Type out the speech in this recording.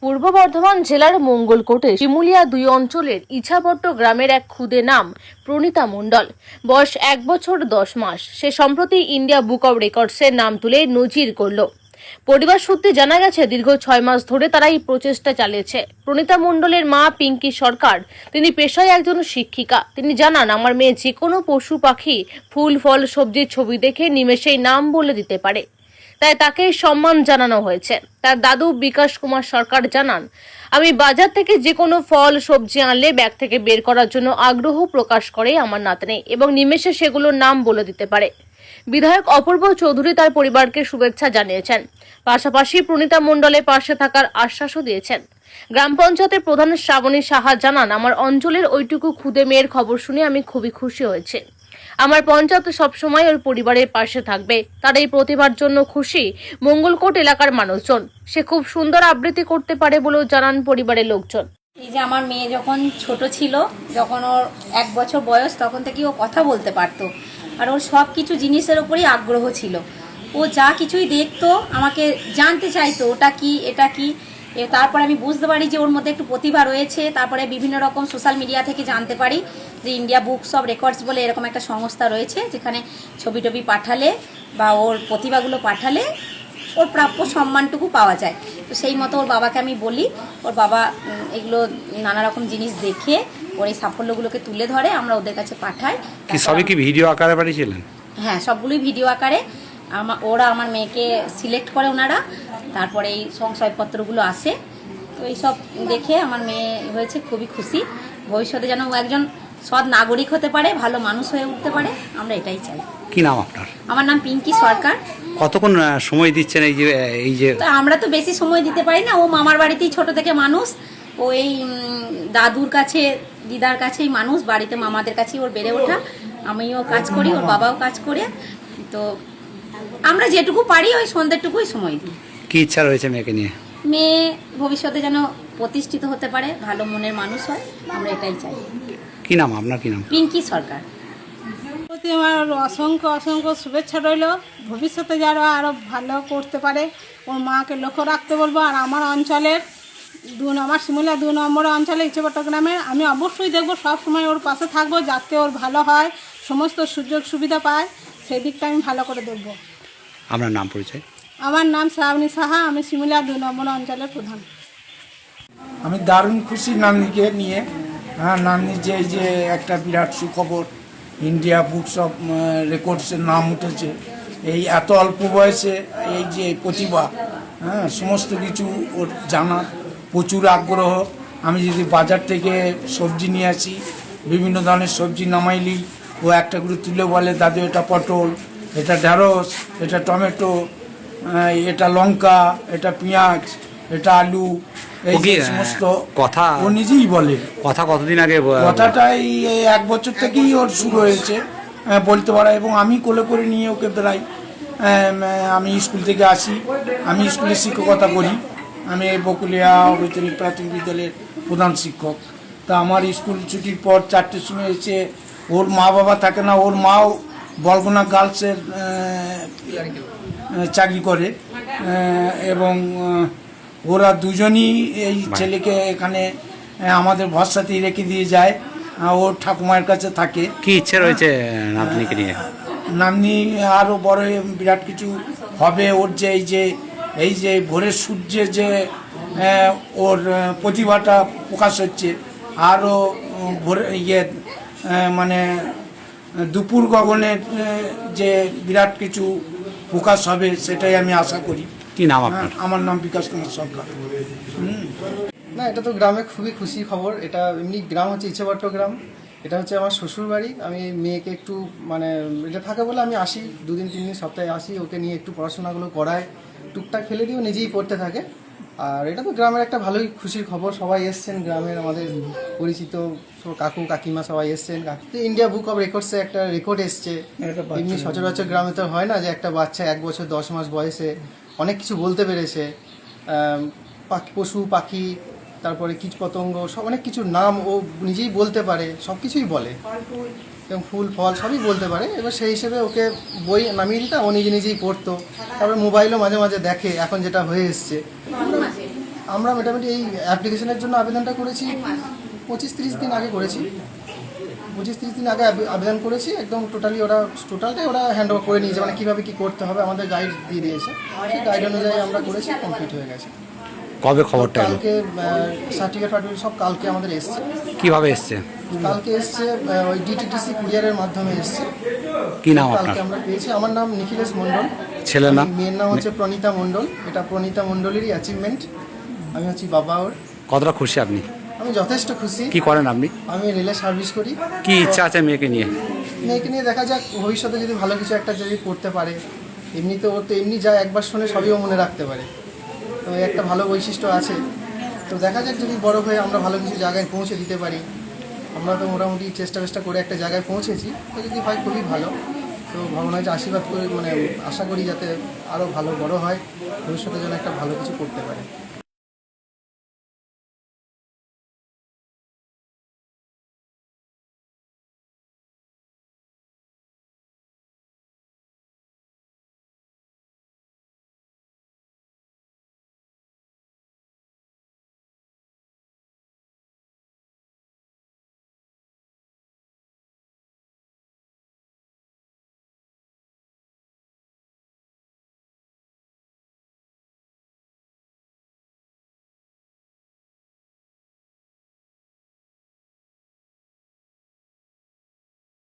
পূর্ব বর্ধমান জেলার মঙ্গলকোটে শিমুলিয়া ২ অঞ্চলের ইছাপট্ট গ্রামের এক খুদে নাম প্রণীতা মণ্ডল। বয়স ১ বছর ১০ মাস। সে সম্প্রতি ইন্ডিয়া বুক অব রেকর্ডসের নাম তুলে নজির করল। পরিবার সূত্রে জানা গেছে, দীর্ঘ ৬ মাস ধরে তারা এই প্রচেষ্টা চালিয়েছে। প্রণীতা মণ্ডলের মা পিঙ্কি সরকার, তিনি পেশায় একজন শিক্ষিকা। তিনি জানান, আমার মেয়ে যে কোনো পশু পাখি, ফুল ফল সবজির ছবি দেখে নিমেষেই নাম বলে দিতে পারে, তাই তাকে সম্মান জানানো হয়েছে। তার দাদু বিকাশ কুমার সরকার জানান, আমি বাজার থেকে যে কোনো ফল সবজি আনলে ব্যাগ থেকে বের করার জন্য আগ্রহ প্রকাশ করে আমার নাতনি এবং নিমেষে সেগুলোর নাম বলে দিতে পারে। বিধায়ক অপূর্ব চৌধুরী তার পরিবারকে শুভেচ্ছা জানিয়েছেন, পাশাপাশি প্রণীতা মণ্ডলের পাশে থাকার আশ্বাসও দিয়েছেন। গ্রাম পঞ্চায়েতের প্রধান শ্রাবণী সাহা জানান, আমার অঞ্চলের ওইটুকু খুদে মেয়ের খবর শুনে আমি খুবই খুশি হয়েছে। আমার পঞ্চায়েত সবসময় ওর পরিবারের পাশে থাকবে। তার এই প্রতিভার জন্য খুশি মঙ্গলকোট এলাকার মানুষজন। সে খুব সুন্দর আবৃত্তি করতে পারে বলেও জানান পরিবারের লোকজন। এই যে আমার মেয়ে যখন ছোট ছিল, যখন ওর ১ বছর বয়স, তখন থেকেই ও কথা বলতে পারতো। আর ওর সব কিছু জিনিসের উপরই আগ্রহ ছিল। ও যা কিছুই দেখতো আমাকে জানতে চাইতো, ওটা কি, এটা কি। তারপরে আমি বুঝতে পারি যে ওর মধ্যে একটু প্রতিভা রয়েছে। তারপরে বিভিন্ন রকম সোশ্যাল মিডিয়া থেকে জানতে পারি যে ইন্ডিয়া বুকস অব রেকর্ডস বলে এরকম একটা সংস্থা রয়েছে, যেখানে ছবি টবি পাঠালে বা ওর প্রতিভাগুলো পাঠালে ওর প্রাপ্য সম্মানটুকু পাওয়া যায়। তো সেই মতো ওর বাবাকে আমি বলি, ওর বাবা এগুলো নানা রকম জিনিস দেখে ওর এই সাফল্যগুলোকে তুলে ধরে, আমরা ওদের কাছে পাঠাই। সবই কি ভিডিও আকারে পাঠিয়েছিলেন? হ্যাঁ, সবগুলোই ভিডিও আকারে। ওরা আমার মেয়েকে সিলেক্ট করে ওনারা, তারপরে এই শংসাপত্রগুলো আসে। তো এইসব দেখে আমার মেয়ে হয়েছে খুবই খুশি। ভবিষ্যতে যেন ও একজন সৎ নাগরিক হতে পারে, ভালো মানুষ হয়ে উঠতে পারে, আমরা এটাই চাই। কি নাম আপনার? আমার নাম পিঙ্কি সরকার। কতক্ষণ সময় দিচ্ছেন এই যে? তো আমরা তো বেশি সময় দিতে পারি না। ও মামার বাড়িতেই ছোট থেকে মানুষ। ও এই দাদুর কাছে, দিদার কাছেই মানুষ, বাড়িতে মামাদের কাছেই ওর বেড়ে ওঠা। আমিও কাজ করি, ওর বাবাও কাজ করে। তো আমরা যেটুকু পারি ওই সন্ধ্যেটুকুই সময় দিই। কি ইচ্ছা রয়েছে মেয়েকে নিয়ে? মেয়ে ভবিষ্যতে যেন প্রতিষ্ঠিত হতে পারে, ভালো মনের মানুষ হয়, আমরা এটাই চাই। কি নাম আপনার? কি নাম? পিঙ্কি সরকার। প্রতি আমার অসংখ্য অসংখ্য শুভেচ্ছা রইল। ভবিষ্যতে যারা আরও ভালো করতে পারে ওর মাকে লক্ষ্য রাখতে বলবো। আর আমার অঞ্চলের আমার শিমুলিয়া ২ নম্বর অঞ্চলে ইছাপট্ট গ্রামে আমি অবশ্যই দেখবো, সবসময় ওর পাশে থাকবো, যাতে ওর ভালো হয়, সমস্ত সুযোগ সুবিধা পায়, সেই দিকটা আমি ভালো করে দেখবো। আপনার নাম পরিচয়? আমার নাম শ্রাবণী সাহা, আমি শিমুলিয়া ২ নম্বর অঞ্চলের প্রধান। আমি দারুণ খুশি নাতনিকে নিয়ে। নাতনির যে এই যে একটা বিরাট সুখবর, ইন্ডিয়া বুকস অফ রেকর্ডসের নাম উঠেছে। এই এত অল্প বয়সে এই যে প্রতিভা, সমস্ত কিছু ওর জানার প্রচুর আগ্রহ। আমি যদি বাজার থেকে সবজি নিয়ে আসি, বিভিন্ন ধরনের সবজি নামাইলি ও একটা করে তুলে বলে, দাদু এটা পটল, এটা ঢেঁড়স, এটা টমেটো, এটা লঙ্কা, এটা পেঁয়াজ, এটা আলু, এই যে সমস্ত কথা ও নিজেই বলে। কথা কতদিন আগে? কথাটা এই ১ বছর থেকেই ওর শুরু হয়েছে বলতে পারা। এবং আমি কোলে করে নিয়ে ওকে বেড়াই। আমি স্কুল থেকে আসি, আমি স্কুলে শিক্ষকতা করি। আমি বকুলিয়া বৈতনিক প্রাথমিক বিদ্যালয়ের প্রধান শিক্ষক। তা আমার স্কুল ছুটির পর ৪টের সময় এসে, ওর মা বাবা থাকে না, ওর মাও বলগুনা গার্লসের চাকরি করে, এবং ওরা দুজনই এই ছেলেকে এখানে আমাদের ভরসাতেই রেখে দিয়ে যায়। ওর ঠাকুমার কাছে থাকে। কি ইচ্ছে রয়েছে নাতনিকে নিয়ে? নাতনি আরও বড় বিরাট কিছু হবে। ওর যে এই যে ভোরের সূর্যে যে ওর প্রতিভাটা প্রকাশ হচ্ছে, আরও ভোরে মানে দুপুর গগনের যে বিরাট কিছু প্রকাশ হবে, সেটাই আমি আশা করি। কি নাম আপনার? আমার নাম বিকাশ কুমার সরকার। না, এটা তো গ্রামে খুবই খুশি খবর। এটা এমনি গ্রাম হচ্ছে ইছাপট্ট গ্রাম। এটা হচ্ছে আমার শ্বশুর বাড়ি। আমি মেয়েকে একটু এটা থাকে বলে আমি আসি, ২ দিন ৩ দিন সপ্তাহে আসি, ওকে নিয়ে একটু পড়াশোনাগুলো করায়, টুকটাক ফেলে দিয়েও নিজেই পড়তে থাকে। আর এটা তো গ্রামের একটা ভালোই খুশির খবর। সবাই এসছেন, গ্রামের আমাদের পরিচিত কাকু কাকিমা সবাই এসছেন। ইন্ডিয়া বুক অফ রেকর্ডসে একটা রেকর্ড এসছে। এমনি সচরাচর গ্রামে তো হয় না যে একটা বাচ্চা ১ বছর ১০ মাস বয়সে অনেক কিছু বলতে পেরেছে। পশু পাখি, তারপরে কীট পতঙ্গ, সব অনেক কিছুর নাম ও নিজেই বলতে পারে, সব কিছুই বলে, এবং ফুল ফল সবই বলতে পারে। এবার সেই হিসেবে ওকে বই নামিয়ে দিতাম, ও নিজে নিজেই পড়তো। তারপরে মোবাইলও মাঝে মাঝে দেখে, এখন যেটা হয়ে এসছে। আমরা মোটামুটি এই অ্যাপ্লিকেশনের জন্য আবেদনটা করেছি 25-30 দিন আগে করেছি। 25-30 দিন আগে আবেদন করেছি, একদম টোটালটাই ওরা হ্যান্ড ওভার করে নিয়েছে, মানে কীভাবে কী করতে হবে আমাদের গাইড দিয়ে দিয়েছে, সেই গাইড অনুযায়ী আমরা করেছি, কমপ্লিট হয়ে গেছে। কবে খবরটা এলো? কালকে সার্টিফিকেট সব কালকে আমাদের এসছে। কিভাবে এসছে? কালকে এসছে ওই ডিটিটিসি কুরিয়ারের মাধ্যমে এসছে। কি নাম আপনার? কালকে আমরা পেয়েছি। আমার নাম নিখিলেশ মণ্ডল। ছেলের নাম? মেয়ের নাম হচ্ছে প্রণীতা মণ্ডল। এটা প্রণীতা মণ্ডলেরই অ্যাচিভমেন্ট। আমি হচ্ছি বাবা ওর। কতটা খুশি আপনি? আমি যথেষ্ট খুশি। কি করেন আপনি? আমি রেলে সার্ভিস করি। কি ইচ্ছা আছে মেয়েকে নিয়ে? মেয়েকে নিয়ে দেখা যাক ভবিষ্যতে যদি ভালো কিছু একটা যদি করতে পারে। এমনিতে ও তো এমনি যা একবার শুনে সবই ও মনে রাখতে পারে, তো এই একটা ভালো বৈশিষ্ট্য আছে। তো দেখা যাক যদি বড় হয়ে আমরা ভালো কিছু জায়গায় পৌঁছে দিতে পারি। আমরা তো মোটামুটি চেষ্টা করে একটা জায়গায় পৌঁছেছি, তো যদি হয় খুবই ভালো। তো ভগবানের যে আশীর্বাদ করে, মানে আশা করি যাতে আরও ভালো বড় হয়, ভবিষ্যতে যেন একটা ভালো কিছু করতে পারে।